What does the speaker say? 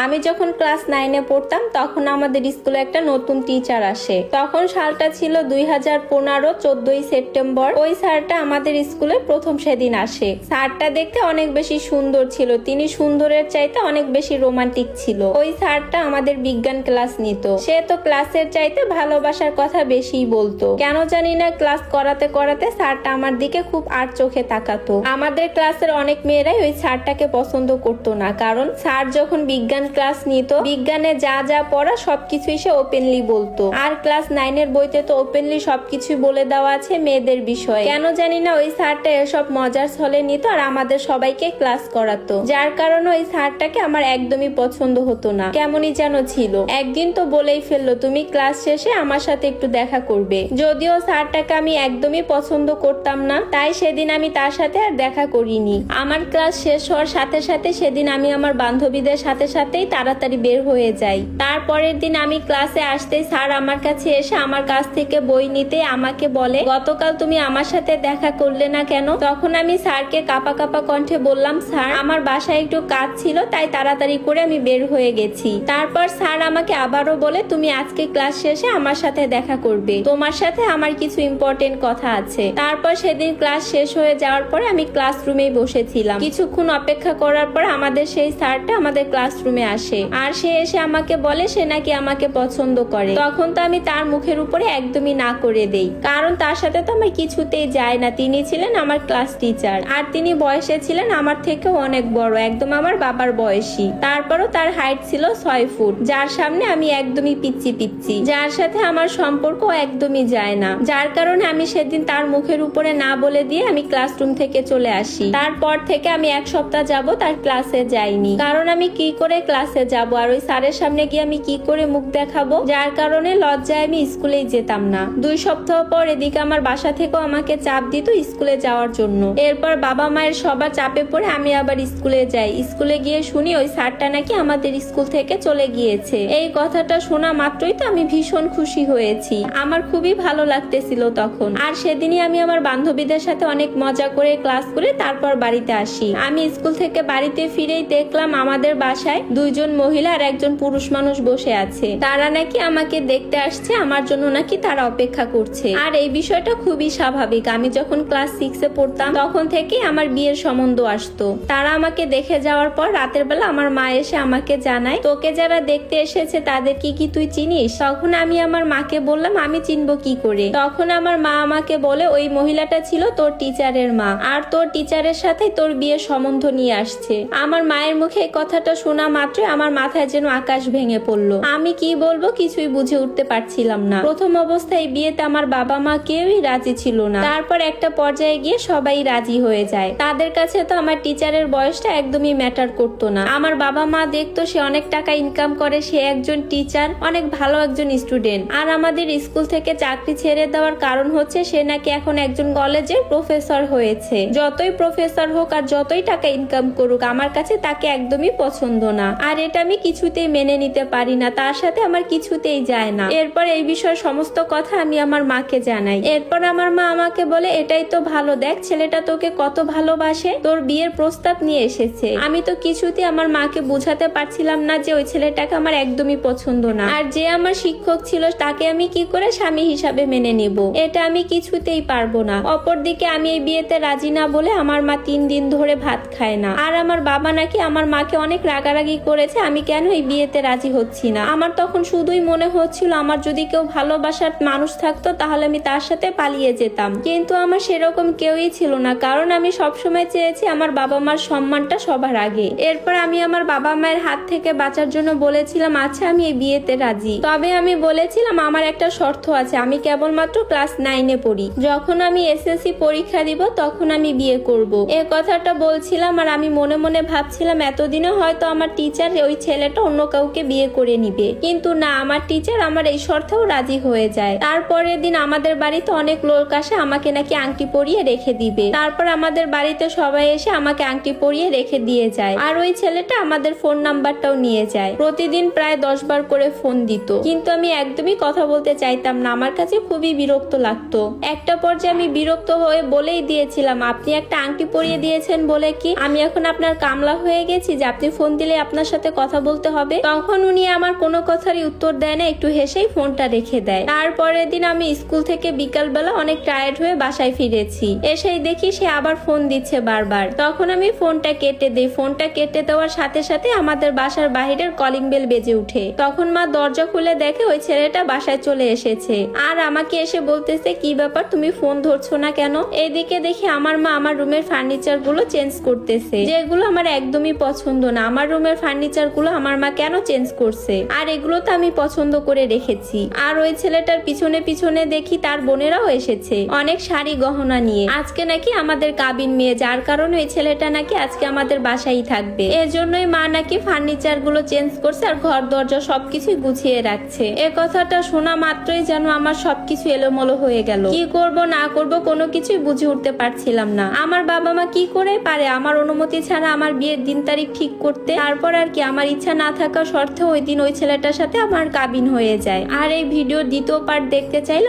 আমি যখন ক্লাস 9-এ পড়তাম তখন আমাদের স্কুলে একটা নতুন টিচার আসে। তখন সালটা ছিল 2015 14ই সেপ্টেম্বর। ওই স্যারটা আমাদের স্কুলে প্রথম সেদিন আসে। স্যারটা দেখতে অনেক বেশি সুন্দর ছিল, তিনি সুন্দরের চাইতে অনেক বেশি রোমান্টিক ছিল। ওই স্যারটা আমাদের বিজ্ঞান ক্লাস নিত। সে তো ক্লাসের চাইতে ভালোবাসার কথা বেশি বলতো। কেন জানি না ক্লাস করাতে করাতে স্যারটা আমার দিকে খুব আর চোখে তাকাতো। আমাদের ক্লাসের অনেক মেয়েরাই ওই স্যারটাকে পছন্দ করতো না, কারণ স্যার যখন বিজ্ঞান ক্লাস নিত বিজ্ঞানে যা যা পড়া সবকিছুই সে ওপেনলি বলতো। আর ক্লাস 9-এর বইতে তো ওপেনলি সবকিছু বলে দেওয়া আছে মেয়েদের বিষয়ে। কেন জানি না ওই স্যারটা এসব মজার ছলে নিত আর আমাদের সবাইকে ক্লাস করাতো, যার কারণে ওই স্যারটাকে আমার একদমই পছন্দ হতো না, কেমনই যেন ছিল। একদিন তো বলেই ফেললো তুমি ক্লাস শেষে আমার সাথে একটু দেখা করবে। যদিও স্যারটাকে আমি একদমই পছন্দ করতাম না, তাই সেদিন আমি তার সাথে আর দেখা করিনি। আমার ক্লাস শেষ হওয়ার সাথে সাথে সেদিন আমি আমার বান্ধবীদের সাথে সাথেই তাড়াতাড়ি বের হয়ে যাই। তারপরের দিন আমি ক্লাসে আসতেই স্যার আমার কাছে এসে আমার কাছ থেকে বই নিতে আমাকে বলে, গতকাল তুমি আমার সাথে দেখা করলে না কেন? তখন আমি স্যারকে কাঁপা কাঁপা কণ্ঠে বললাম, স্যার আমার বাসায় একটু কাজ ছিল তাই তাড়াতাড়ি করে আমি বের হয়ে গেছি। তারপর স্যার আমাকে আবারও বলে, তুমি আজকে ক্লাস শেষে আমার সাথে দেখা করবে, তোমার সাথে আমার কিছু ইম্পর্টেন্ট কথা আছে। তারপর সেদিন ক্লাস শেষ হয়ে যাওয়ার পরে আমি ক্লাসরুমেই বসেছিলাম। কিছুক্ষণ অপেক্ষা করার পর আমাদের সেই স্যারটা আমাদের ক্লাসরুমে আসে, আর সে এসে আমাকে বলে সে নাকি আমাকে পছন্দ করে। তখন তো আমি তার মুখের উপরে একদমই না করে দেই, কারণ তার সাথে তো আমার কিছুতেই যায় না। তিনি ছিলেন আমার ক্লাস টিচার, আর তিনি বয়সে ছিলেন আমার থেকেও অনেক বড়, একদম আমার বাবার বয়সী। তারপরও তার হাইট ছিল 6 ফুট, যার সামনে আমি একদমই পিচ্ছি পিচ্ছি, যার সাথে আমার সম্পর্ক একদমই যায় না। যার কারণে আমি সেদিন তার মুখের উপরে না বলে দিয়ে আমি ক্লাসরুম থেকে চলে আসি। তারপর থেকে আমি 1 সপ্তাহ যাব তার ক্লাসে যাইনি, কারণ আমি কি করে ক্লাসে যাব আর ওই স্যারের সামনে গিয়ে আমি কি করে মুখ দেখাবো, যার কারণে লজ্জায় আমি স্কুলেই যেতাম না। 2 সপ্তাহ পর এদিকে আমার বাসা থেকেও আমাকে চাপ দিত স্কুলে যাওয়ার জন্য। এরপর বাবা মায়ের সবার চাপে পড়ে আমি আবার স্কুলে যাই। স্কুলে গিয়ে শুনি ওই স্যারটা নাকি আমাদের স্কুল থেকে চলে গিয়েছে। এই কথাটা শোনা মাত্রই তো আমি ভীষণ খুশি হয়েছি, আমার খুবই ভালো লাগতেছিল তখন। আর সেদিনই আমি আমার বান্ধবীদের সাথে অনেক মজা করে ক্লাস করে তারপর বাড়িতে আসি। আমি স্কুল থেকে বাড়িতে ফিরেই দেখলাম আমাদের বাসায় 2 জন মহিলা আর 1 জন পুরুষ মানুষ বসে আছে। তারা নাকি আমাকে দেখতে আসছে, আমার জন্য নাকি তারা অপেক্ষা করছে। আর এই বিষয়টা খুবই স্বাভাবিক, আমি যখন ক্লাস 6-এ পড়তাম তখন থেকেই আমার বিয়ের সম্বন্ধ আসতো। তারা আমাকে দেখে যাওয়ার পর রাতের বেলা আমার মা এসে আমাকে জানায়, তোকে যারা দেখতে এসেছে তাদের কি কি তুই চিনিস? তখন আমি আমার মাকে বললাম, আমি চিনবো কি করে? তখন আমার মা আমাকে বলে, ওই মহিলাটা ছিল তোর টিচারের মা, আর তোর টিচারের সাথে তোর বিয়ের সম্বন্ধ নিয়ে আসছে। আমার মায়ের মুখে এই কথাটা শোনা মাত্রই আমার মাথায় যেন আকাশ ভেঙে পড়লো। আমি কি বলবো কিছুই বুঝে উঠতে পারছিলাম না। প্রথম অবস্থায় বিয়েতে আমার বাবা মা কেউই রাজি ছিল না, তারপর একটা পর্যায়ে গিয়ে সবাই রাজি হয়ে যায়। তাদের কাছে তো আমার টিচারের বয়সটা একদমই ম্যাটার করতো না। আমার বাবা মা দেখতো সে অনেক টাকা ইনকাম করে, সে একজন টিচার, অনেক ভালো একজন স্টুডেন্ট। আর আমাদের স্কুল থেকে চাকরি ছেড়ে দেওয়ার কারণ হচ্ছে সে নাকি এখন একজন কলেজের প্রফেসর হয়েছে। যতই প্রফেসর হোক আর যতই টাকা ইনকাম করুক, আমার কাছে তাকে একদমই পছন্দ না। আর এটা আমি কিছুতেই মেনে নিতে পারি না, তার সাথে আমার কিছুতেই যায় না। এরপর এই বিষয়ে সমস্ত কথা আমি আমার মাকে জানাই। এরপর আমার মা আমাকে বলে, এটাই তো ভালো, দেখ ছেলেটা তোকে কত ভালোবাসে, তোর বিয়ের প্রস্তাব নিয়ে এসেছে। আমি তো কিছুতেই আমার মাকে বুঝাতে পারছিলাম না যে ওই ছেলেটাকে আমার একদমই পছন্দ না, আর যে আমার শিক্ষক ছিল তাকে আমি কি করে স্বামী হিসাবে মেনে নিব, এটা আমি কিছুতেই পারবো না। অপরদিকে আমি এই বিয়েতে রাজি না বলে আমার মা 3 দিন ধরে ভাত খায় না। আর আমার বাবা নাকি আমার মাকে অনেক রাগারাগি করেছে আমি কেন এই বিয়েতে রাজি হচ্ছি না। আমার তখন শুধুই মনে হচ্ছিল আমার যদি কেউ ভালোবাসার মানুষ থাকতো তাহলে আমি তার সাথে পালিয়ে যেতাম, কিন্তু আমার সেরকম কেউই ছিল না, কারণ আমি সবসময় চেয়েছি আমার বাবা মার সম্মানটা সবার আগে। এরপর আমি আমার বাবা মায়ের হাত থেকে বাঁচার জন্য বলেছিলাম, আচ্ছা আমি এই বিয়েতে রাজি, তবে আমি বলেছিলাম আমার একটা শর্ত আছে, আমি কেবলমাত্র ক্লাস 9-এ পড়ি, যখন আমি এসএসসি পরীক্ষা দিব তখন আমি বিয়ে করব। এই কথাটা বলছিলাম আর আমি মনে মনে ভাবছিলাম এতদিনে হয়তো আমার টিচার ওই ছেলেটা অন্য কাউকে বিয়ে করে নিবে, কিন্তু না, আমার টিচার আমার এই শর্তেও রাজি হয়ে যায়। তারপরের দিন আমাদের বাড়িতে অনেক লোক আসে, আমাকে নাকি আংটি পরিয়ে রেখে দিবে। তারপর আমাদের বাড়িতে সবাই এসে আমাকে আংটি পরিয়ে রেখে দিয়ে যায়, আর ওই ছেলেটা আমাদের ফোন নাম্বারটাও নিয়ে যায়। প্রতিদিন প্রায় 10 বার করে ফোন দিত, কিন্তু আমি একদমই কথা বলতে চাইতাম না, আমার কাছে খুবই বিরক্ত লাগতো। একটা পর্যায়ে আমি বিরক্ত হয়ে বলেই দিয়েছিলাম, আপনি একটা আংটি পরিয়ে দিয়েছেন বলে কি আমি এখন আপনার কামলা হয়ে গেছি যে আপনি ফোন দিলে আপনার সাথে সাথে কথা বলতে হবে। তখন উনি আমার কোনো কথারই উত্তর দেয় না, একটু হেসেই ফোনটা রেখে দেয়। তারপরের দিন আমি স্কুল থেকে বিকালবেলা অনেক টায়ার্ড হয়ে বাসায় ফিরেছি। এসেই দেখি সে আবার ফোন দিচ্ছে বারবার। তখন আমি ফোনটা কেটে দিই। ফোনটা কেটে দেওয়ার সাথে সাথে আমাদের বাসার বাহিরের কলিং বেল বেজে উঠে। তখন মা দরজা খুলে দেখে ওই ছেলেটা বাসায় চলে এসেছে আর আমাকে এসে বলতেছে, কি ব্যাপার, তুমি ফোন ধরছো না কেন? এদিকে দেখি আমার মা আমার রুমের ফার্নিচার গুলো চেঞ্জ করতেছে, যেগুলো আমার একদমই পছন্দ না। আমার রুমের ফার্নিচার গুলো আমার মা কেন চেঞ্জ করছে? আর এগুলো তো আমি পছন্দ করে রেখেছি। আর ওই ছেলেটার পিছনে পিছনে দেখি তার বোনেরাও এসেছে অনেক শাড়ি গহনা নিয়ে। আজকে নাকি আমাদের কাবিন মেয়ে, যার কারণে ওই ছেলেটা নাকি আজকে আমাদের বাসায় থাকবে। এর জন্যই মা নাকি ফার্নিচার গুলো চেঞ্জ করছে আর ঘর দরজা সবকিছু গুছিয়ে রাখছে। এ কথাটা শোনা মাত্রই যেন আমার সবকিছু এলোমেলো হয়ে গেল। কি করব না করব কোনো কিছুই বুঝে উঠতে পারছিলাম না। আমার বাবা মা কি করে পারে আমার অনুমতি ছাড়া আমার বিয়ের দিন তারিখ ঠিক করতে? তারপর আর কি, আমার ইচ্ছা না থাকা সত্ত্বেও ওই দিন ওই ছেলেটার সাথে আমার কাবিন হয়ে যায়। আর এই ভিডিও দ্বিতীয় পার্ট দেখতে চাইলে